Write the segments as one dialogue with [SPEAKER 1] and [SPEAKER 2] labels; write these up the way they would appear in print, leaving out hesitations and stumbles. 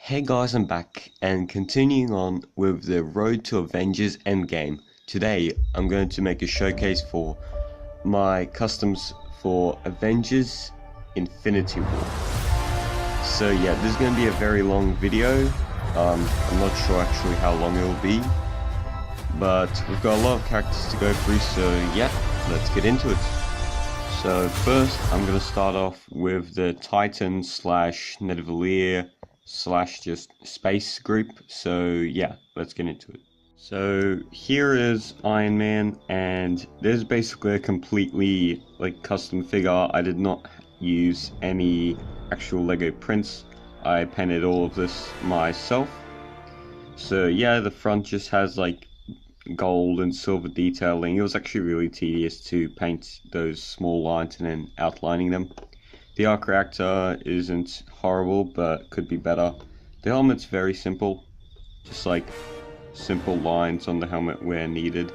[SPEAKER 1] Hey guys, I'm back and continuing on with the road to Avengers Endgame. Today I'm going to make a showcase for my customs for Avengers Infinity War. So yeah, this is going to be a very long video. I'm not sure actually how long it will be, but we've got a lot of characters to go through, so yeah, let's get into it. So first I'm going to start off with the Titan slash Nidavellir slash just space group. So yeah, let's get into it. So here is Iron Man, and there's basically a completely custom figure. I did not use any actual Lego prints. I painted all of this myself. So yeah, the front just has gold and silver detailing. It was actually really tedious to paint those small lines and then outlining them. The arc reactor isn't horrible, but could be better. The helmet's very simple, just simple lines on the helmet where needed.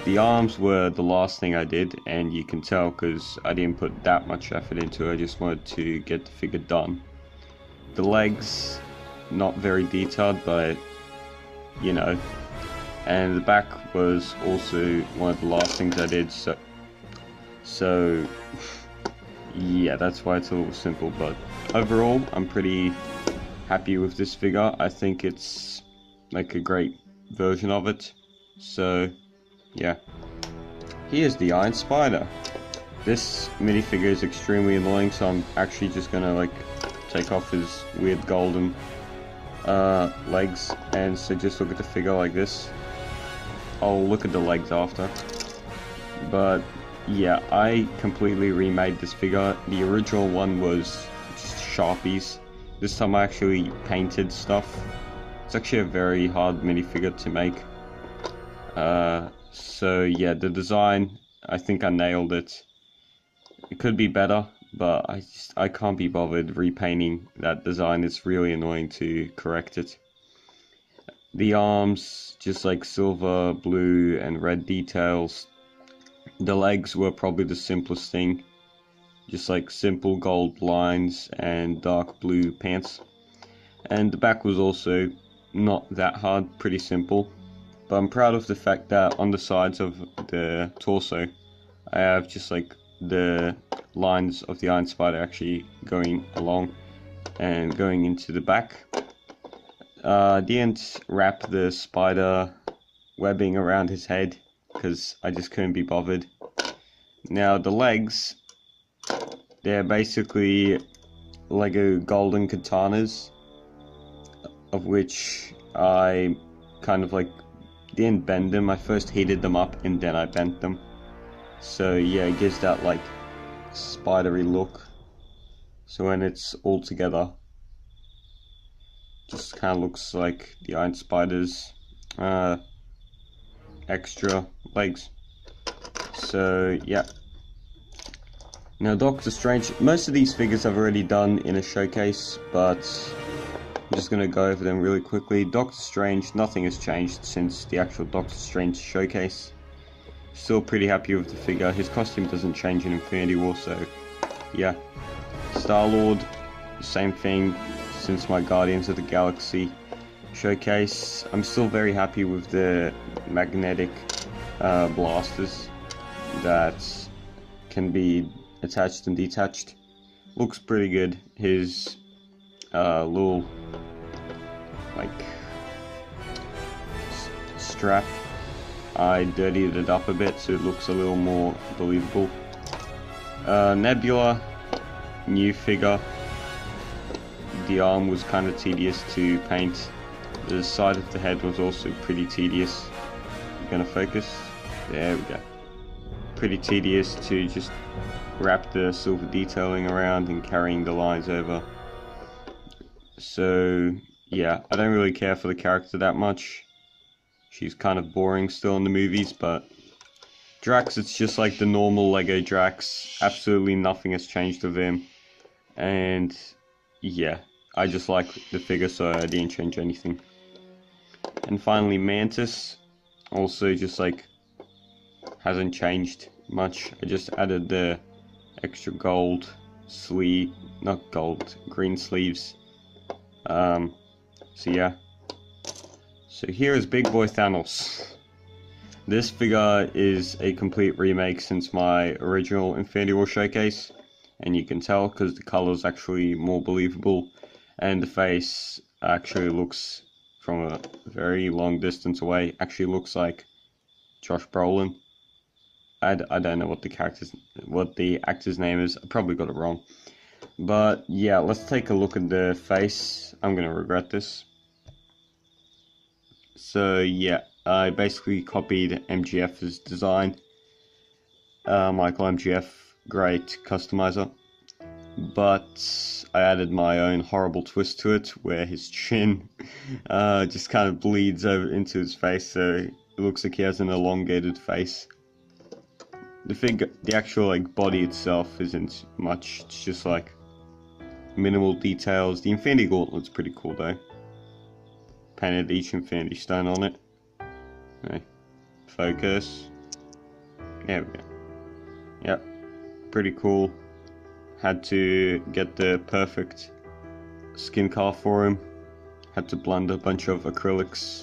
[SPEAKER 1] The arms were the last thing I did, and you can tell because I didn't put that much effort into it. I just wanted to get the figure done. The legs, not very detailed, but you know. And the back was also one of the last things I did, so yeah, that's why it's a little simple, but overall I'm pretty happy with this figure. I think it's a great version of it. So yeah, here's the Iron Spider. This minifigure is extremely annoying, so I'm actually just gonna take off his weird golden legs, and so just look at the figure like this. I'll look at the legs after. But yeah, I completely remade this figure. The original one was just Sharpies. This time I actually painted stuff. It's actually a very hard minifigure to make. So yeah, the design, I think I nailed it. It could be better, but I can't be bothered repainting that design. It's really annoying to correct it. The arms, just silver, blue, and red details. The legs were probably the simplest thing. Just simple gold lines and dark blue pants. And the back was also not that hard, pretty simple. But I'm proud of the fact that on the sides of the torso, I have just the lines of the Iron Spider actually going along and going into the back. Didn't wrap the spider webbing around his head because I just couldn't be bothered. Now the legs, they're basically Lego golden katanas, of which I kind of didn't bend them. I first heated them up and then I bent them. So yeah, it gives that spidery look. So when it's all together, just kind of looks like the Iron Spider's extra legs. So yeah. Now Doctor Strange, most of these figures I've already done in a showcase, but I'm just going to go over them really quickly. Doctor Strange, nothing has changed since the actual Doctor Strange showcase. Still pretty happy with the figure. His costume doesn't change in Infinity War, so yeah. Star-Lord, same thing since my Guardians of the Galaxy showcase. I'm still very happy with the magnetic blasters that can be attached and detached. Looks pretty good. His little strap, I dirtied it up a bit so it looks a little more believable. Nebula, new figure. The arm was kind of tedious to paint. The side of the head was also pretty tedious. I'm gonna focus. There we go. Pretty tedious to just wrap the silver detailing around and carrying the lines over. So yeah, I don't really care for the character that much. She's kind of boring still in the movies, but Drax, it's just like the normal Lego Drax. Absolutely nothing has changed with him. And yeah, I just like the figure, so I didn't change anything. And finally Mantis, also just hasn't changed much. I just added the extra gold sleeve, not gold, green sleeves. So yeah. So here is Big Boy Thanos. This figure is a complete remake since my original Infinity War showcase, and you can tell because the color is actually more believable, and the face actually looks, from a very long distance away, actually looks like Josh Brolin. I don't know what the actor's name is. I probably got it wrong. But yeah, let's take a look at the face. I'm gonna regret this. So yeah, I basically copied MGF's design. Michael MGF, great customizer. But I added my own horrible twist to it, where his chin just kind of bleeds over into his face, so it looks like he has an elongated face. The actual like body itself isn't much. It's just like minimal details. The Infinity Gauntlet's pretty cool though. Painted each Infinity Stone on it. Okay. Focus. There we go. Yep. Pretty cool. Had to get the perfect skin color for him. Had to blend a bunch of acrylic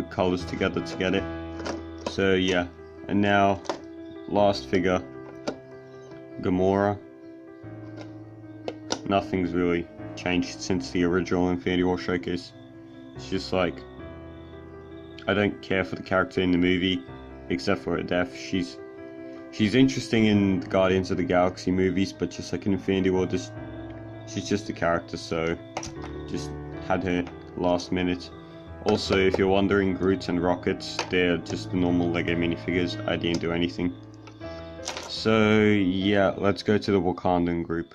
[SPEAKER 1] colors together to get it. So yeah. And now, last figure, Gamora. Nothing's really changed since the original Infinity War showcase. It's just like, I don't care for the character in the movie, except for her death. She's interesting in the Guardians of the Galaxy movies, but just like in Infinity War, she's just a character, so just had her last minute. Also, if you're wondering, Groot and Rocket, they're just the normal Lego minifigures. I didn't do anything. So yeah, let's go to the Wakandan group.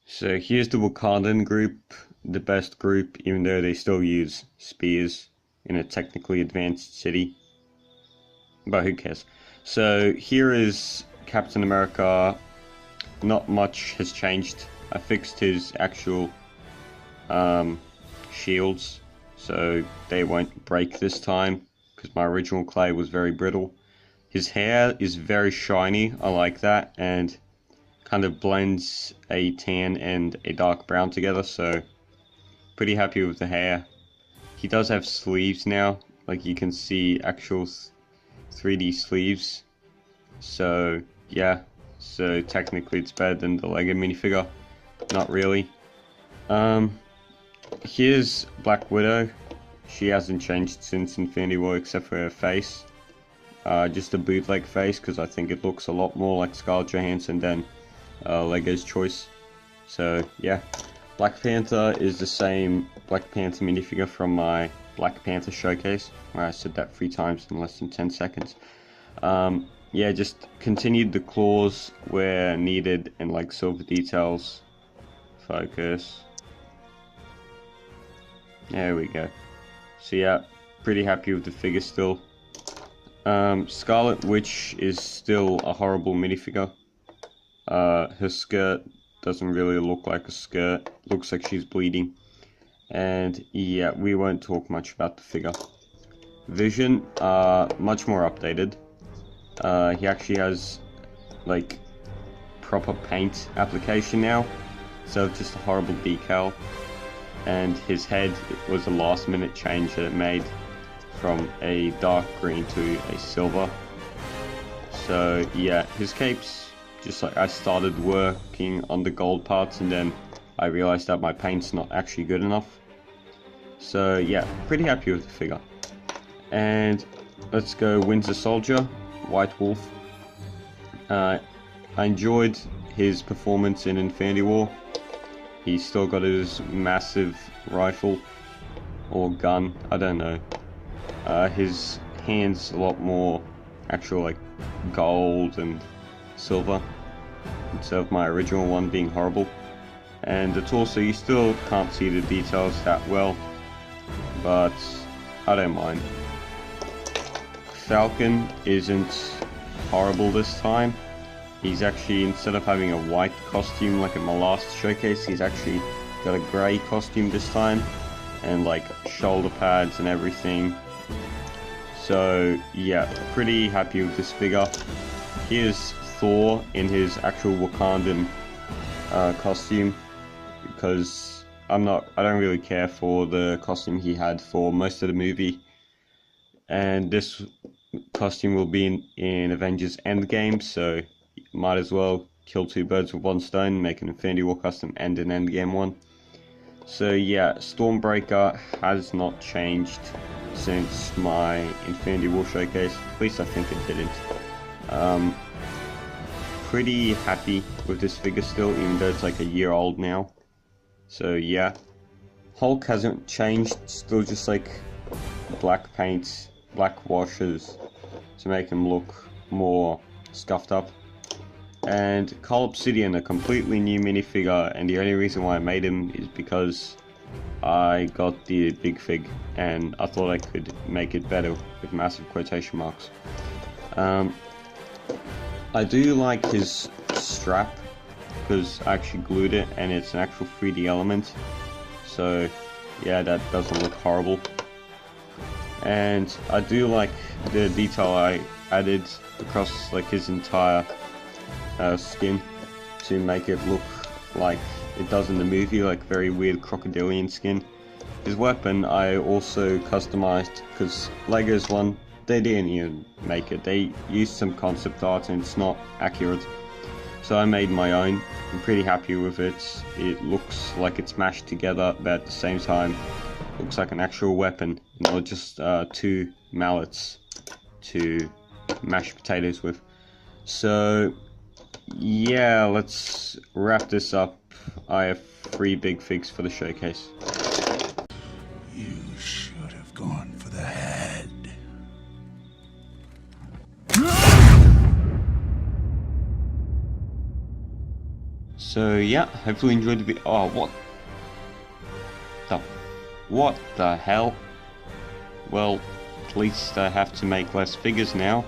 [SPEAKER 1] So here's the Wakandan group, the best group, even though they still use spears in a technically advanced city. But who cares? So here is Captain America. Not much has changed. I fixed his actual shields, so they won't break this time, because my original clay was very brittle. His hair is very shiny, I like that, and kind of blends a tan and a dark brown together, so pretty happy with the hair. He does have sleeves now, like you can see actual 3D sleeves, so yeah, so technically it's better than the Lego minifigure. Not really. Here's Black Widow. She hasn't changed since Infinity War except for her face. Just a bootleg face, because I think it looks a lot more like Scarlett Johansson than Lego's choice. So yeah, Black Panther is the same Black Panther minifigure from my Black Panther showcase, where I said that 3 times in less than 10 seconds. Yeah, just continued the claws where needed and like silver details. Focus. There we go. So yeah, pretty happy with the figure still. Scarlet Witch is still a horrible minifigure. Her skirt doesn't really look like a skirt. Looks like she's bleeding. And yeah, we won't talk much about the figure. Vision, much more updated. He actually has like proper paint application now, so just a horrible decal. And his head was a last minute change that it made from a dark green to a silver. So yeah, his cape's just like, I started working on the gold parts and then I realized that my paint's not actually good enough. So yeah, pretty happy with the figure. And let's go Winter Soldier, White Wolf. I enjoyed his performance in Infinity War. He's still got his massive rifle or gun, I don't know. His hands a lot more actual like gold and silver instead of my original one being horrible. And the torso, you still can't see the details that well, but I don't mind. Falcon isn't horrible this time. He's actually, instead of having a white costume like in my last showcase, he's actually got a grey costume this time, and like shoulder pads and everything. So yeah, pretty happy with this figure. Here's Thor in his actual Wakandan costume, because I don't really care for the costume he had for most of the movie. And this costume will be in Avengers Endgame, so might as well kill two birds with one stone, make an Infinity War custom and an Endgame one. So yeah, Stormbreaker has not changed since my Infinity War showcase, at least I think it didn't. Pretty happy with this figure still, even though it's like a year old now. So yeah, Hulk hasn't changed, still just like black paints, black washes to make him look more scuffed up. And Carl Obsidian, a completely new minifigure, and the only reason why I made him is because I got the big fig and I thought I could make it better with massive quotation marks. I do like his strap because I actually glued it and it's an actual 3D element, so yeah, that doesn't look horrible. And I do like the detail I added across like his entire skin to make it look like it does in the movie, like very weird crocodilian skin. His weapon I also customized because Lego's one, they didn't even make it. They used some concept art and it's not accurate. So I made my own. I'm pretty happy with it. It looks like it's mashed together, but at the same time looks like an actual weapon, not just two mallets to mash potatoes with. So yeah, let's wrap this up. I have 3 big figs for the showcase.
[SPEAKER 2] You should have gone for the head.
[SPEAKER 1] So yeah, hopefully you enjoyed the video. Oh, what the hell? Well, at least I have to make less figures now.